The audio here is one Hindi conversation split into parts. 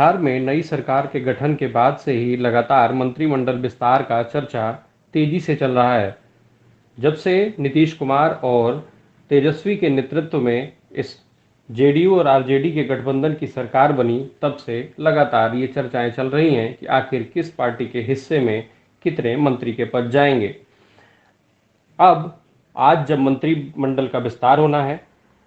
बिहार में नई सरकार के गठन के बाद से ही लगातार मंत्रिमंडल विस्तार का चर्चा तेजी से चल रहा है। जब से नीतीश कुमार और तेजस्वी के नेतृत्व में इस जेडीयू और आरजेडी के गठबंधन की सरकार बनी, तब से लगातार ये चर्चाएं चल रही हैं कि आखिर किस पार्टी के हिस्से में कितने मंत्री के पद जाएंगे। अब आज जब मंत्रिमंडल का विस्तार होना है,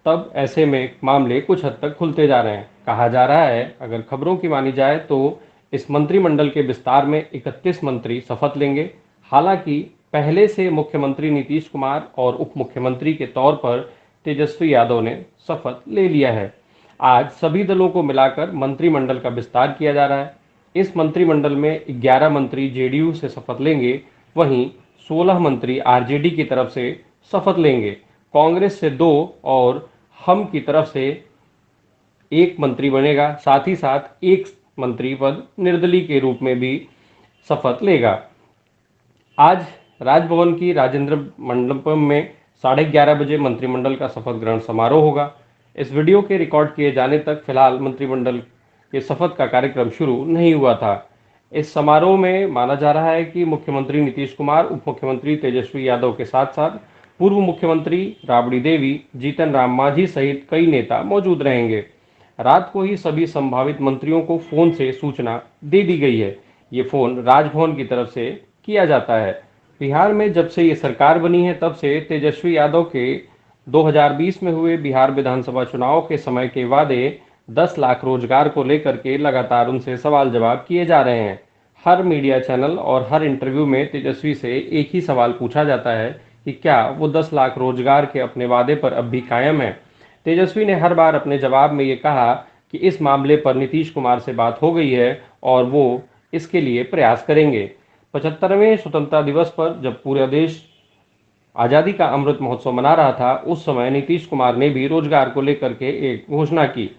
तब ऐसे में मामले कुछ हद तक खुलते जा रहे हैं। कहा जा रहा है, अगर खबरों की मानी जाए तो इस मंत्रिमंडल के विस्तार में 31 मंत्री शपथ लेंगे। हालांकि पहले से मुख्यमंत्री नीतीश कुमार और उप मुख्यमंत्री के तौर पर तेजस्वी यादव ने शपथ ले लिया है। आज सभी दलों को मिलाकर मंत्रिमंडल का विस्तार किया जा रहा है। इस मंत्रिमंडल में 11 मंत्री जेडीयू से शपथ लेंगे, वहीं 16 मंत्री आरजेडी की तरफ से शपथ लेंगे। कांग्रेस से 2 और हम की तरफ से 1 मंत्री बनेगा। साथ ही साथ 1 मंत्री पद निर्दलीय के रूप में भी शपथ लेगा। आज राजभवन की राजेंद्र मंडपम में 11:30 बजे मंत्रिमंडल का शपथ ग्रहण समारोह होगा। इस वीडियो के रिकॉर्ड किए जाने तक फिलहाल मंत्रिमंडल के शपथ का कार्यक्रम शुरू नहीं हुआ था। इस समारोह में माना जा रहा है कि मुख्यमंत्री नीतीश कुमार, उप मुख्यमंत्री तेजस्वी यादव के साथ साथ पूर्व मुख्यमंत्री राबड़ी देवी, जीतन राम मांझी सहित कई नेता मौजूद रहेंगे। रात को ही सभी संभावित मंत्रियों को फोन से सूचना दे दी गई है। ये फोन राजभवन की तरफ से किया जाता है। बिहार में जब से ये सरकार बनी है, तब से तेजस्वी यादव के 2020 में हुए बिहार विधानसभा चुनाव के समय के वादे 10 लाख रोजगार को लेकर के लगातार उनसे सवाल जवाब किए जा रहे हैं। हर मीडिया चैनल और हर इंटरव्यू में तेजस्वी से एक ही सवाल पूछा जाता है कि क्या वो 10 लाख रोजगार के अपने वादे पर अब भी कायम है। तेजस्वी ने हर बार अपने जवाब में ये कहा कि इस मामले पर नीतीश कुमार से बात हो गई है और वो इसके लिए प्रयास करेंगे। 75वें स्वतंत्रता दिवस पर जब पूरा देश आज़ादी का अमृत महोत्सव मना रहा था, उस समय नीतीश कुमार ने भी रोजगार को लेकर के एक घोषणा की।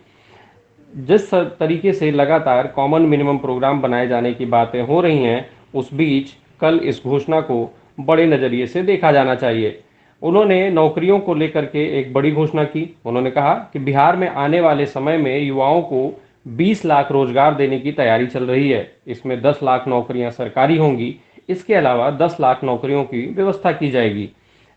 जिस तरीके से लगातार कॉमन मिनिमम प्रोग्राम बनाए जाने की बातें हो रही हैं, उस बीच कल इस घोषणा को बड़े नज़रिए से देखा जाना चाहिए। उन्होंने नौकरियों को लेकर के एक बड़ी घोषणा की। उन्होंने कहा कि बिहार में आने वाले समय में युवाओं को 20 लाख रोजगार देने की तैयारी चल रही है। इसमें 10 लाख नौकरियां सरकारी होंगी। इसके अलावा 10 लाख नौकरियों की व्यवस्था की जाएगी।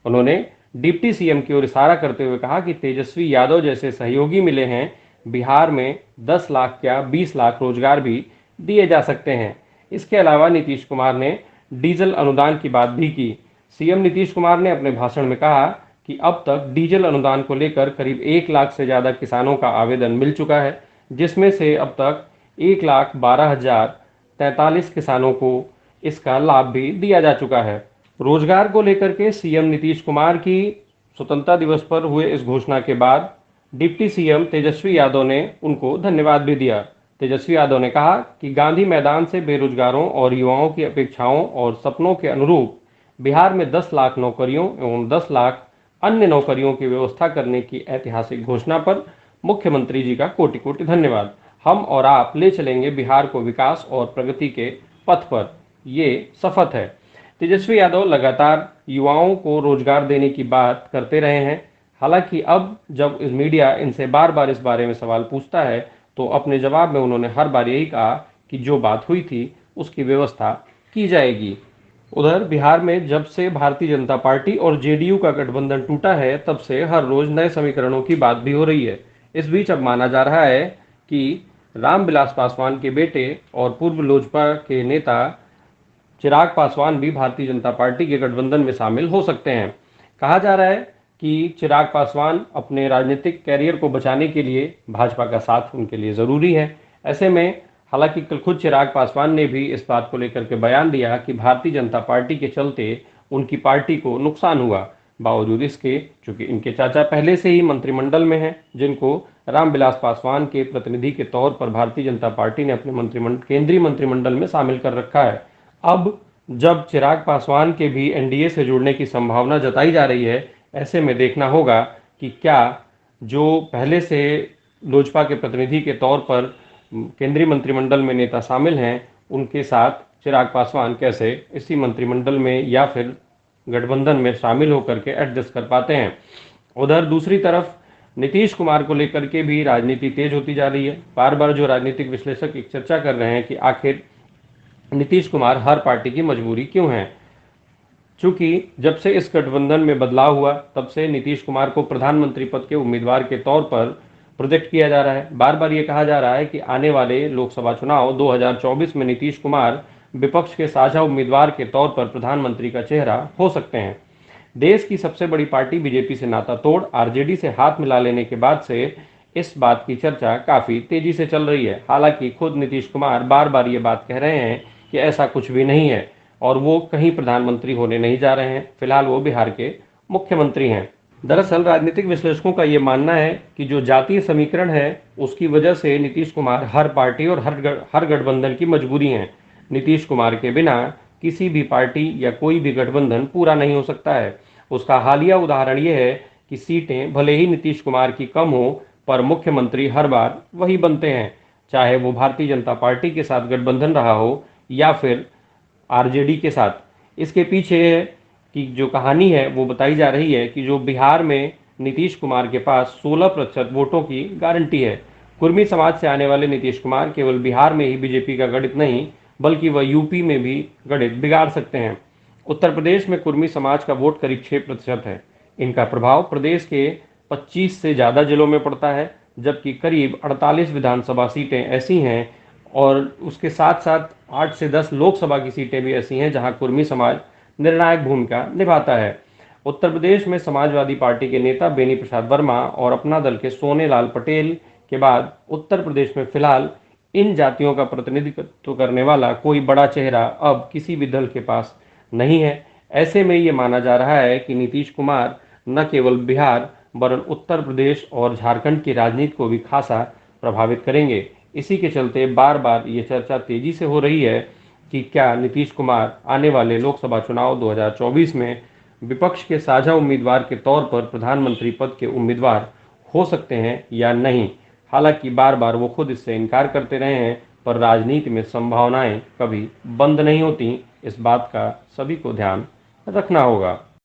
उन्होंने डिप्टी सीएम की ओर इशारा करते हुए कहा कि तेजस्वी यादव जैसे सहयोगी मिले हैं, बिहार में 10 लाख क्या 20 लाख रोजगार भी दिए जा सकते हैं। इसके अलावा नीतीश कुमार ने डीजल अनुदान की बात भी की। सीएम नीतीश कुमार ने अपने भाषण में कहा कि अब तक डीजल अनुदान को लेकर करीब 1 लाख से ज़्यादा किसानों का आवेदन मिल चुका है, जिसमें से अब तक 1,12,043 किसानों को इसका लाभ भी दिया जा चुका है। रोजगार को लेकर के सीएम नीतीश कुमार की स्वतंत्रता दिवस पर हुए इस घोषणा के बाद डिप्टी सीएम तेजस्वी यादव ने उनको धन्यवाद भी दिया। तेजस्वी यादव ने कहा कि गांधी मैदान से बेरोजगारों और युवाओं की अपेक्षाओं और सपनों के अनुरूप बिहार में 10 लाख नौकरियों एवं 10 लाख अन्य नौकरियों की व्यवस्था करने की ऐतिहासिक घोषणा पर मुख्यमंत्री जी का कोटि कोटि धन्यवाद। हम और आप ले चलेंगे बिहार को विकास और प्रगति के पथ पर, ये शपथ है। तेजस्वी यादव लगातार युवाओं को रोजगार देने की बात करते रहे हैं। हालांकि अब जब इस मीडिया इनसे बार बार इस बारे में सवाल पूछता है, तो अपने जवाब में उन्होंने हर बार यही कहा कि जो बात हुई थी उसकी व्यवस्था की जाएगी। उधर बिहार में जब से भारतीय जनता पार्टी और जेडीयू का गठबंधन टूटा है, तब से हर रोज नए समीकरणों की बात भी हो रही है। इस बीच अब माना जा रहा है कि रामविलास पासवान के बेटे और पूर्व लोजपा के नेता चिराग पासवान भी भारतीय जनता पार्टी के गठबंधन में शामिल हो सकते हैं। कहा जा रहा है कि चिराग पासवान अपने राजनीतिक कैरियर को बचाने के लिए भाजपा का साथ उनके लिए ज़रूरी है। ऐसे में हालांकि कल खुद चिराग पासवान ने भी इस बात को लेकर के बयान दिया कि भारतीय जनता पार्टी के चलते उनकी पार्टी को नुकसान हुआ। बावजूद इसके, चूंकि इनके चाचा पहले से ही मंत्रिमंडल में हैं, जिनको रामविलास पासवान के प्रतिनिधि के तौर पर भारतीय जनता पार्टी ने अपने केंद्रीय मंत्रिमंडल में शामिल कर रखा है। अब जब चिराग पासवान के भी एनडीए से जुड़ने की संभावना जताई जा रही है, ऐसे में देखना होगा कि क्या जो पहले से लोजपा के प्रतिनिधि के तौर पर केंद्रीय मंत्रिमंडल में नेता शामिल हैं, उनके साथ चिराग पासवान कैसे इसी मंत्रिमंडल में या फिर गठबंधन में शामिल होकर के एडजस्ट कर पाते हैं। उधर दूसरी तरफ नीतीश कुमार को लेकर के भी राजनीति तेज होती जा रही है। बार बार जो राजनीतिक विश्लेषक एक चर्चा कर रहे हैं कि आखिर नीतीश कुमार हर पार्टी की मजबूरी क्यों है। चूंकि जब से इस गठबंधन में बदलाव हुआ तब से नीतीश कुमार को प्रधानमंत्री पद के उम्मीदवार के तौर पर प्रोजेक्ट किया जा रहा है। बार बार ये कहा जा रहा है कि आने वाले लोकसभा चुनाव 2024 में नीतीश कुमार विपक्ष के साझा उम्मीदवार के तौर पर प्रधानमंत्री का चेहरा हो सकते हैं। देश की सबसे बड़ी पार्टी बीजेपी से नाता तोड़ आरजेडी से हाथ मिला लेने के बाद से इस बात की चर्चा काफी तेजी से चल रही है। हालांकि खुद नीतीश कुमार बार बार ये बात कह रहे हैं कि ऐसा कुछ भी नहीं है और वो कहीं प्रधानमंत्री होने नहीं जा रहे हैं। फिलहाल वो बिहार के मुख्यमंत्री हैं। दरअसल राजनीतिक विश्लेषकों का ये मानना है कि जो जातीय समीकरण है उसकी वजह से नीतीश कुमार हर पार्टी और हर गठबंधन की मजबूरी है। नीतीश कुमार के बिना किसी भी पार्टी या कोई भी गठबंधन पूरा नहीं हो सकता है। उसका हालिया उदाहरण यह है कि सीटें भले ही नीतीश कुमार की कम हो पर मुख्यमंत्री हर बार वही बनते हैं, चाहे वो भारतीय जनता पार्टी के साथ गठबंधन रहा हो या फिर आरजेडी के साथ। इसके पीछे की जो कहानी है वो बताई जा रही है कि जो बिहार में नीतीश कुमार के पास 16% वोटों की गारंटी है। कुर्मी समाज से आने वाले नीतीश कुमार केवल बिहार में ही बीजेपी का गणित नहीं बल्कि वह यूपी में भी गणित बिगाड़ सकते हैं। उत्तर प्रदेश में कुर्मी समाज का वोट करीब 6% है। इनका प्रभाव प्रदेश के 25 से ज़्यादा जिलों में पड़ता है, जबकि करीब 48 विधानसभा सीटें ऐसी हैं और उसके साथ साथ 8 से 10 लोकसभा की सीटें भी ऐसी हैं जहां कुर्मी समाज निर्णायक भूमिका निभाता है। उत्तर प्रदेश में समाजवादी पार्टी के नेता बेनी प्रसाद वर्मा और अपना दल के सोने लाल पटेल के बाद उत्तर प्रदेश में फिलहाल इन जातियों का प्रतिनिधित्व करने वाला कोई बड़ा चेहरा अब किसी भी दल के पास नहीं है। ऐसे में ये माना जा रहा है कि नीतीश कुमार न केवल बिहार वरन उत्तर प्रदेश और झारखंड की राजनीति को भी खासा प्रभावित करेंगे। इसी के चलते बार बार ये चर्चा तेजी से हो रही है कि क्या नीतीश कुमार आने वाले लोकसभा चुनाव 2024 में विपक्ष के साझा उम्मीदवार के तौर पर प्रधानमंत्री पद के उम्मीदवार हो सकते हैं या नहीं। हालांकि बार बार वो खुद इससे इनकार करते रहे हैं, पर राजनीति में संभावनाएं कभी बंद नहीं होती। इस बात का सभी को ध्यान रखना होगा।